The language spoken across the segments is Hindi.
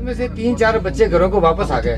उनमें से 3-4 बच्चे घरों को वापस आ गए,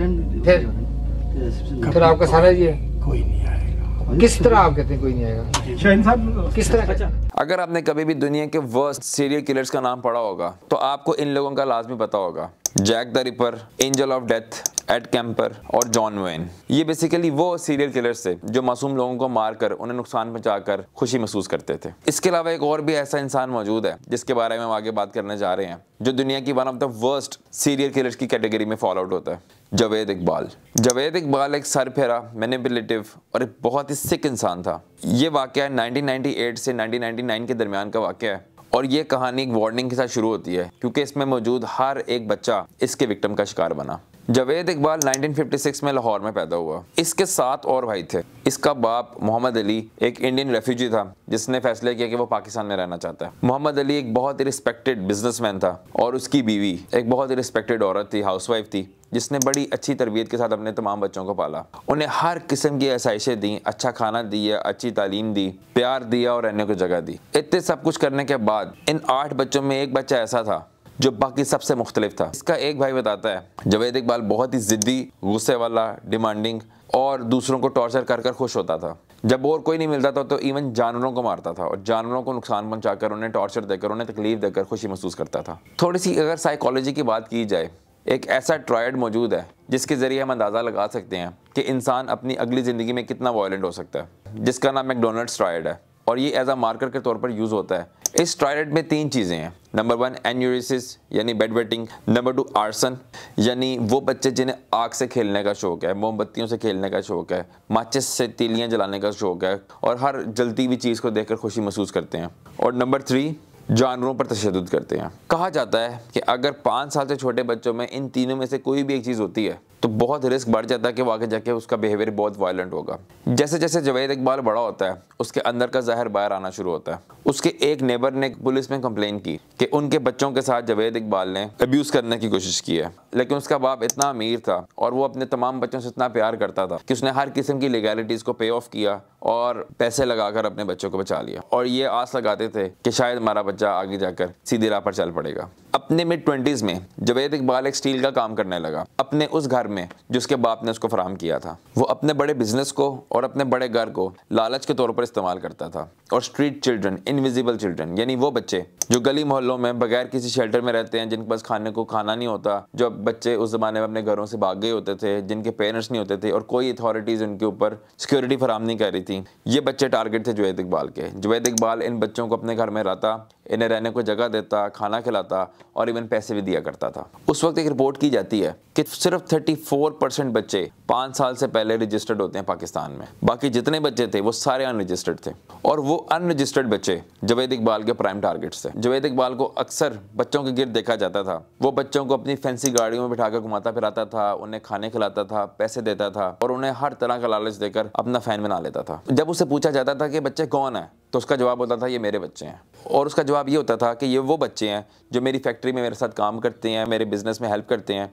फिर आपका सारा ये कोई नहीं आएगा। किस तरह आप कहते हैं कोई नहीं आएगा? शाहीन साहब किस तरह? अगर आपने कभी भी दुनिया के वर्स्ट सीरियल किलर्स का नाम पढ़ा होगा तो आपको इन लोगों का लाजमी पता होगा। Jack the Ripper, angel of death, Ed Kemper और जॉन वेन। ये बेसिकली वो सीरियल किलर्स थे जो मासूम लोगों को मारकर उन्हें नुकसान पहुंचाकर खुशी महसूस करते थे। इसके अलावा एक और भी ऐसा इंसान मौजूद है जिसके बारे में हम आगे बात करने जा रहे हैं, जो दुनिया की one of the worst serial killers की कैटेगरी में फॉल आउट होता है, जावेद इकबाल। जावेद इकबाल एक सरफेरा, मैनिपुलेटिव और एक बहुत ही सिक इंसान था। ये वाकया 1998 से 1999 के दरमियान का वाकया है और ये कहानी एक वार्निंग के साथ शुरू होती है क्योंकि इसमें मौजूद हर एक बच्चा इसके विक्टिम का शिकार बना। जावेद इकबाल 1956 में लाहौर में पैदा हुआ। इसके 7 और भाई थे। इसका बाप मोहम्मद अली एक इंडियन रेफ्यूजी था जिसने फैसले किया कि वो पाकिस्तान में रहना चाहता है। मोहम्मद अली एक बहुत ही रिस्पेक्टेड बिजनेसमैन था और उसकी बीवी एक बहुत ही रिस्पेक्टेड औरत थी, हाउसवाइफ थी, जिसने बड़ी अच्छी तरबियत के साथ अपने तमाम बच्चों को पाला। उन्हें हर किस्म की आसाइशें दी, अच्छा खाना दिया, अच्छी तालीम दी, प्यार दिया और रहने को जगह दी। इतने सब कुछ करने के बाद इन 8 बच्चों में एक बच्चा ऐसा था जो बाकी सबसे मुख्तलिफ था। इसका एक भाई बताता है जावेद इकबाल बहुत ही जिद्दी, गुस्से वाला, डिमांडिंग और दूसरों को टॉर्चर कर खुश होता था। जब और कोई नहीं मिलता था तो इवन जानवरों को मारता था और जानवरों को नुकसान पहुंचाकर, उन्हें टॉर्चर देकर, उन्हें तकलीफ देकर खुशी महसूस करता था। थोड़ी सी अगर साइकोलॉजी की बात की जाए, एक ऐसा ट्रायड मौजूद है जिसके जरिए हम अंदाज़ा लगा सकते हैं कि इंसान अपनी अगली ज़िंदगी में कितना वायलेंट हो सकता है, जिसका नाम मैकडोनल्ड्स ट्रायड है और ये एज अ मार्कर के तौर पर यूज़ होता है। इस ट्रायड में 3 चीज़ें हैं। नंबर 1 एन्यूरिसिस यानी बेड वेटिंग, नंबर 2 आर्सन यानी वो बच्चे जिन्हें आग से खेलने का शौक है, मोमबत्तियों से खेलने का शौक है, माचिस से तीलियाँ जलाने का शौक है और हर जलती हुई चीज़ को देखकर खुशी महसूस करते हैं, और नंबर 3 जानवरों पर तशद्दुद करते हैं। कहा जाता है कि अगर 5 साल से छोटे बच्चों में इन तीनों में से कोई भी एक चीज़ होती है तो बहुत रिस्क बढ़ जाता है कि वो आगे जाके उसका बिहेवियर बहुत वायलेंट होगा। जैसे जैसे जावेद इकबाल बड़ा होता है उसके अंदर का जहर बाहर आना शुरू होता है। उसके एक नेबर ने पुलिस में कंप्लेन की कि उनके बच्चों के साथ जावेद इकबाल ने अब्यूज़ करने की कोशिश की है, लेकिन उसका बाप इतना अमीर था और वो अपने तमाम बच्चों से इतना प्यार करता था कि उसने हर किस्म की लीगैलिटीज़ को पे ऑफ किया और पैसे लगाकर अपने बच्चों को बचा लिया। और ये आस लगाते थे कि शायद हमारा बच्चा आगे जाकर सीधी राह पर चल पड़ेगा। अपने मिड-20s में जावेद इकबाल एक स्टील का काम करने लगा अपने उस घर में जिसके बाप ने उसको फराहम किया था। वो अपने बड़े बिजनेस को और अपने बड़े घर को लालच के तौर पर इस्तेमाल करता था और स्ट्रीट चिल्ड्रन, इनविजिबल चिल्ड्रन यानी वो बच्चे जो गली मोहल्लों में बगैर किसी शेल्टर में रहते हैं, जिनके पास खाने को खाना नहीं होता, जो बच्चे उस जमाने में अपने घरों से भाग गए होते थे, जिनके पेरेंट्स नहीं होते थे और कोई अथॉरिटीज़ उनके ऊपर सिक्योरिटी फराहम नहीं कर रही थी, ये बच्चे टारगेट थे जावेद इकबाल के। जावेद इकबाल इन बच्चों को अपने घर में रहता, इन्हें रहने को जगह देता, खाना खिलाता और इवन पैसे भी दिया करता था। उस वक्त एक रिपोर्ट की जाती है कि सिर्फ 34% बच्चे 5 साल से पहले रजिस्टर्ड होते हैं पाकिस्तान में। बाकी जितने बच्चे थे वो सारे अनरजिस्टर्ड थे और वो अनरजिस्टर्ड बच्चे जावेद इकबाल के प्राइम टारगेट्स थे। जावेद इकबाल को अक्सर बच्चों के गिर्द देखा जाता था। वो बच्चों को अपनी फैंसी गाड़ियों में बिठाकर घुमाता फिराता था, उन्हें खाने खिलाता था, पैसे देता था और उन्हें हर तरह का लालच देकर अपना फैन बना लेता था। जब उसे पूछा जाता था कि बच्चे कौन है तो उसका जवाब होता था ये मेरे बच्चे हैं, और उसका जवाब ये होता था कि ये वो बच्चे हैं जो मेरी फैक्ट्री में मेरे साथ काम करते हैं, मेरे बिजनेस में हेल्प करते हैं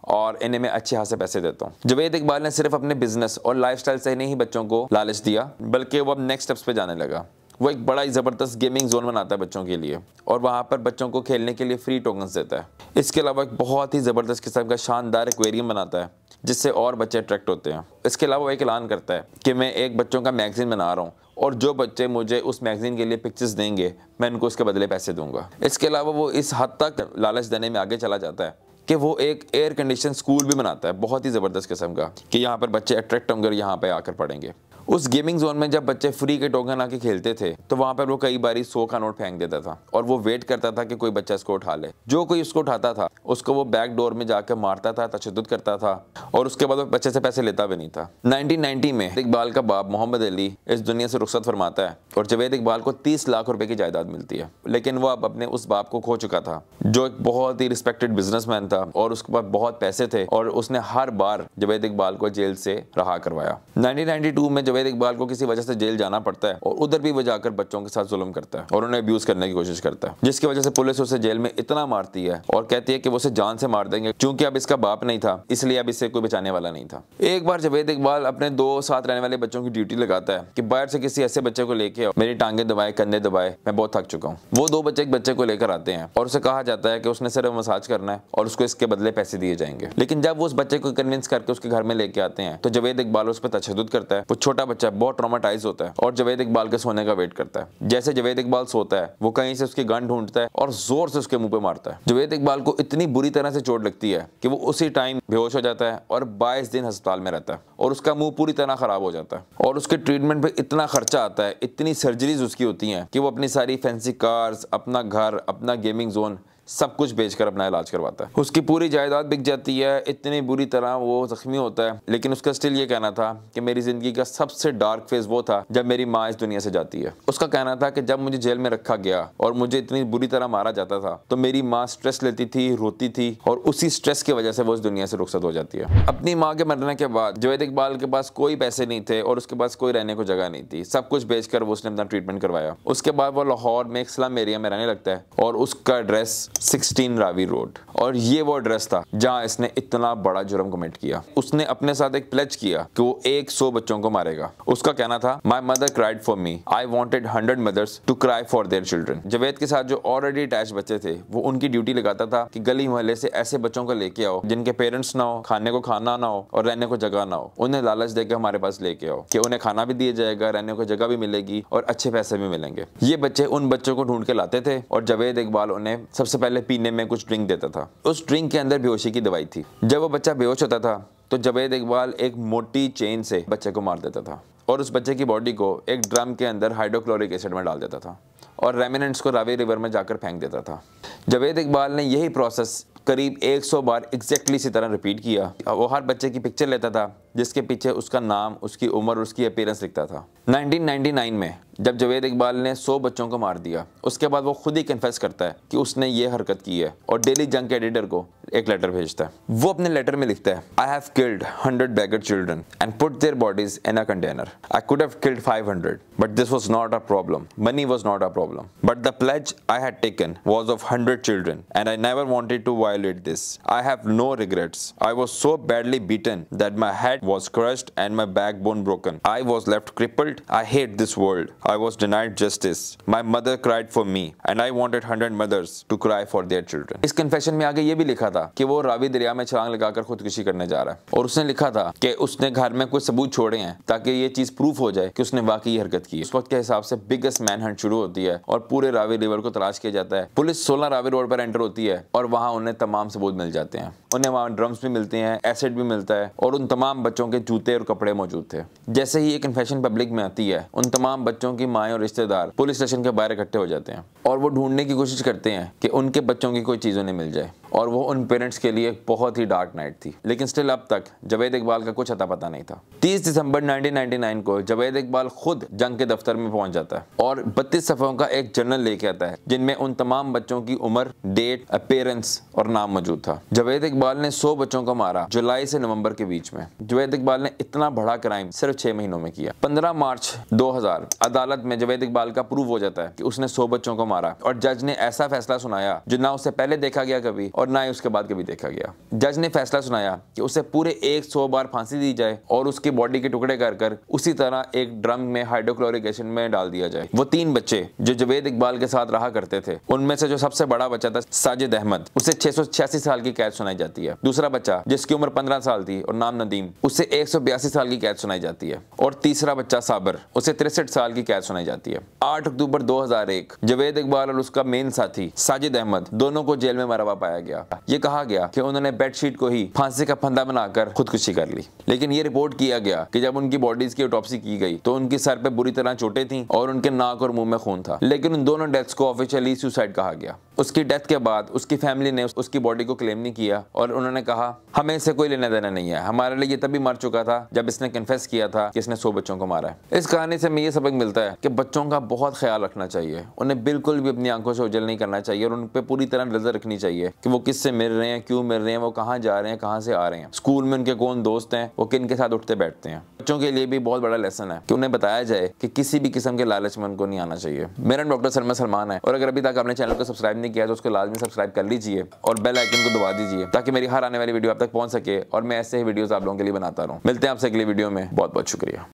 और इन्हें मैं अच्छे हाथ से पैसे देता हूँ। जावेद इकबाल ने सिर्फ अपने बिजनेस और लाइफस्टाइल से नहीं बच्चों को लालच दिया, बल्कि वो अब नेक्स्ट स्टेप्स पे जाने लगा। वो एक बड़ा ही ज़बरदस्त गेमिंग जोन बनाता है बच्चों के लिए और वहाँ पर बच्चों को खेलने के लिए फ्री टोकन्स देता है। इसके अलावा एक बहुत ही ज़बरदस्त किस्म का शानदार एक्वेरियम बनाता है जिससे और बच्चे अट्रैक्ट होते हैं। इसके अलावा वो एक ऐलान करता है कि मैं एक बच्चों का मैगजीन बना रहा हूँ और जो बच्चे मुझे उस मैगजीन के लिए पिक्चर्स देंगे मैं उनको उसके बदले पैसे दूंगा। इसके अलावा वो इस हद तक लालच देने में आगे चला जाता है कि वो एक एयर कंडीशन स्कूल भी बनाता है बहुत ही ज़बरदस्त किस्म का कि यहाँ पर बच्चे अट्रैक्ट होंगे और यहाँ पर आकर पढ़ेंगे। उस गेमिंग जोन में जब बच्चे फ्री के टोकन आके खेलते थे तो वहाँ पर वो कई बारी 100 का नोट फेंक देता था और वो वेट करता था कि कोई बच्चा इसको उठा ले। जो कोई उसको उठाता था उसको वो बैक डोर में जाकर मारता था, तशद्दुद करता था और उसके बाद वो बच्चे से पैसे लेता भी नहीं था। 1990 में इकबाल का बाप मोहम्मद अली इस दुनिया से रुखसत फरमाता है और जावेद इकबाल को 30 लाख रुपए की जायदाद मिलती है, लेकिन वो अब अपने उस बाप को खो चुका था जो एक बहुत ही रिस्पेक्टेड बिजनेसमैन था और उसके पास बहुत पैसे थे और उसने हर बार जावेद इकबाल को जेल से रहा करवाया। 1992 में जावेद इकबाल को किसी वजह से जेल जाना पड़ता है और उधर भी वो जाकर बच्चों के साथ जुल्म करता है और उन्हें अब्यूज करने की कोशिश करता है, जिसकी वजह से पुलिस उसे जेल में इतना मारती है और कहती है कि वो उसे जान से मार देंगे, क्योंकि अब इसका बाप नहीं था इसलिए अब इससे कोई बचाने वाला नहीं था। एक बार जावेद इकबाल अपने 2 साथ रहने वाले बच्चों की ड्यूटी लगाता है कि बाहर से किसी ऐसे बच्चे को लेके आओ, मेरी टांगे दबाए, कंधे दबाए, मैं बहुत थक चुका हूँ। वो 2 बच्चे एक बच्चे को लेकर आते हैं और उसे कहा जाता है कि उसने सिर्फ मसाज करना है और उसको इसके बदले पैसे दिए जाएंगे। लेकिन जब वो उस बच्चे को कन्विंस करके उसके घर में लेके आते हैं तो जावेद इकबाल उस पर तशद्दुद करता है। वो छोटा बच्चा बहुत ट्रॉमेटाइज होता है और जावेद इकबाल के सोने का वेट करता है। जैसे जावेद इकबाल सोता है वो कहीं से उसकी गन ढूंढता है और जोर से उसके मुंह पे मारता है। जावेद इकबाल को इतनी बुरी तरह से चोट लगती है कि वो उसी टाइम बेहोश हो जाता है और 22 दिन अस्पताल में रहता है और उसका मुंह पूरी तरह खराब हो जाता है और उसके ट्रीटमेंट पे इतना खर्चा आता है, इतनी सर्जरीज उसकी होती हैं कि वो अपनी सारी फैंसी कार्स, अपना घर, अपना गेमिंग जोन सब कुछ बेचकर अपना इलाज करवाता है। उसकी पूरी जायदाद बिक जाती है, इतनी बुरी तरह वो जख्मी होता है। लेकिन उसका स्टिल ये कहना था कि मेरी जिंदगी का सबसे डार्क फेज वो था जब मेरी माँ इस दुनिया से जाती है। उसका कहना था कि जब मुझे जेल में रखा गया और मुझे इतनी बुरी तरह मारा जाता था तो मेरी माँ स्ट्रेस लेती थी, रोती थी और उसी स्ट्रेस की वजह से वो इस दुनिया से रुखसत हो जाती है। अपनी माँ के मरने के बाद जावेद इकबाल के पास कोई पैसे नहीं थे और उसके पास कोई रहने को जगह नहीं थी। सब कुछ बेचकर वो उसने अपना ट्रीटमेंट करवाया। उसके बाद वो लाहौर में एक स्लम एरिया में रहने लगता है और उसका एड्रेस 16 रावी रोड, और ये वो एड्रेस था जहां इसने इतना बड़ा जुर्म कमिट किया। उसने अपने साथ एक प्लेज किया कि वो 100 बच्चों को मारेगा। उसका कहना था, my mother cried for me, I wanted 100 mothers to cry for their children. Javed के साथ जो ऑलरेडी अटैच बच्चे थे वो उनकी ड्यूटी लगाता था कि गली मोहल्ले से ऐसे बच्चों को लेके आओ जिनके पेरेंट्स ना हो, खाने को खाना ना हो और रहने को जगह ना हो। उन्हें लालच देकर हमारे पास लेके आओ कि उन्हें खाना भी दिया जाएगा, रहने को जगह भी मिलेगी और अच्छे पैसे भी मिलेंगे। ये बच्चे उन बच्चों को ढूंढ के लाते थे और जावेद इकबाल उन्हें सबसे पहले पीने में कुछ ड्रिंक देता था। उस ड्रिंक के अंदर बेहोशी की दवाई थी। जब वो बच्चा बेहोश होता था तो जावेद इकबाल एक मोटी चेन से बच्चे को मार देता था और उस बच्चे की बॉडी को एक ड्रम के अंदर हाइड्रोक्लोरिक एसिड में डाल देता था और रेमिनेंट्स को रावी रिवर में जाकर फेंक देता था। जावेद इकबाल ने यही प्रोसेस करीब 100 बार एग्जैक्टली इसी तरह रिपीट किया। वो हर बच्चे की पिक्चर लेता था जिसके पीछे उसका नाम, उसकी उम्र और उसकी अपीयरेंस लिखता था। 1999 में जब जावेद इकबाल ने 100 बच्चों को मार दिया, उसके बाद वो खुद ही कन्फेस करता है कि उसने ये हरकत की है और डेली जंक के एडिटर को एक लेटर भेजता है। वो अपने लेटर में लिखता है, I have killed 100 beggar children and put their bodies in a container. I could have killed 500, but this was not a problem. Money was not a problem. But the pledge I had taken was of 100 children and I never wanted to violate this. I have no regrets. I was so badly beaten that my head was crushed and my backbone broken. I was left crippled. I hate this world. I was denied justice. My mother cried for me and I wanted 100 mothers to cry for their children. इस कन्फेशन में आगे ये भी लिखा था कि वो रावी दरिया में छलांग लगाकर खुदकुशी करने जा रहा है और उसने लिखा था कि उसने घर में कुछ सबूत छोड़े हैं ताकि ये चीज प्रूफ हो जाए कि उसने वाकई ये हरकत की। उस वक्त के हिसाब से बिगेस्ट मैन हंट शुरू होती है और पूरे रावी रिवर को तलाश किया जाता है। पुलिस 16 रावी रोड पर एंटर होती है और वहां उन्हें तमाम सबूत मिल जाते हैं। उन्हें वहां ड्रम्स भी मिलते हैं, एसिड भी मिलता है और उन तमाम बच्चों के जूते और कपड़े मौजूद थे। जैसे ही ये कन्फेशन पब्लिक में आती है, उन तमाम बच्चों की माएँ और रिश्तेदार पुलिस स्टेशन के बाहर इकट्ठे हो जाते हैं और वो ढूंढने की कोशिश करते हैं कि उनके बच्चों की कोई चीज उन्हें मिल जाए। और वो उन पेरेंट्स के लिए एक बहुत ही डार्क नाइट थी। लेकिन स्टिल अब तक जावेद इकबाल का कुछ अता पता नहीं था। 30 दिसंबर 1999 को जावेद इकबाल खुद जंग के दफ्तर में पहुंच जाता है और 32 सफ़ों का एक जर्नल लेके आता है जिनमें उन तमाम बच्चों की उम्र, डेट, अपीयरेंस और नाम मौजूद था। जावेद इकबाल ने 100 बच्चों को मारा जुलाई से नवंबर के बीच में। जावेद इकबाल ने इतना बड़ा क्राइम सिर्फ 6 महीनों में किया। 15 मार्च 2000 अदालत में जावेद इकबाल का प्रूव हो जाता है कि उसने 100 बच्चों को मारा और जज ने ऐसा फैसला सुनाया जो ना उससे पहले देखा गया कभी और ना ही उसके बाद कभी देखा गया। जज ने फैसला सुनाया कि उसे पूरे 100 बार फांसी दी जाए और उसकी बॉडी के टुकड़े कर उसी तरह एक ड्रम में हाइड्रोक्लोरिक एसिड में डाल दिया जाए। वो 3 बच्चे जो जावेद इकबाल के साथ रहा करते थे, उनमें से जो सबसे बड़ा बच्चा था साजिद अहमद, उसे 686 साल की कैद सुनाई जाती है। दूसरा बच्चा जिसकी उम्र 15 साल थी और नाम नदीम, उसे 182 साल की कैद सुनाई जाती है। और तीसरा बच्चा साबर, उसे 63 साल की कैद सुनाई जाती है। 8 अक्टूबर 2001 जावेद इकबाल और उसका मेन साथी साजिद अहमद दोनों को जेल में मरा हुआ पाया गया। ये कहा गया कि उन्होंने बेडशीट को ही फांसी का फंदा बनाकर खुदकुशी कर ली। लेकिन ये रिपोर्ट किया गया कि जब उनकी बॉडीज की ऑटोप्सी की गई तो उनकी सर पे बुरी तरह चोटें थीं और उनके नाक और मुंह में खून था। लेकिन उन दोनों डेथ्स को ऑफिशियली सुसाइड कहा गया। उसकी डेथ के बाद उसकी फैमिली ने उसकी बॉडी को क्लेम नहीं किया और उन्होंने कहा हमें इससे कोई लेना देना नहीं है, हमारे लिए ये तभी मर चुका था जब इसने कन्फेस किया था कि इसने 100 बच्चों को मारा है। इस कहानी से हमें ये सबक मिलता है कि बच्चों का बहुत ख्याल रखना चाहिए, उन्हें बिल्कुल भी अपनी आंखों से ओझल नहीं करना चाहिए और उन पर पूरी तरह नजर रखनी चाहिए कि वो किससे मिल रहे हैं, क्यों मिल रहे हैं, वो कहाँ जा रहे हैं, कहाँ से आ रहे हैं, स्कूल में उनके कौन दोस्त हैं, वो किन के साथ उठते बैठते हैं। बच्चों के लिए भी बहुत बड़ा लेसन है कि उन्हें बताया जाए कि किसी भी किस्म के लालच में उनको नहीं आना चाहिए। मेरा नाम डॉक्टर सरमा सलमान है और अगर अभी तक आपने चैनल को सब्सक्राइब नहीं किया तो उसको लाजमी सब्सक्राइब कर लीजिए और बेल आइकन को दबा दीजिए ताकि मेरी हर आने वाली वीडियो आप तक पहुंच सके और मैं ऐसे ही वीडियोस आप लोगों के लिए बनाता रहूं। मिलते हैं आपसे अगली वीडियो में, बहुत बहुत शुक्रिया।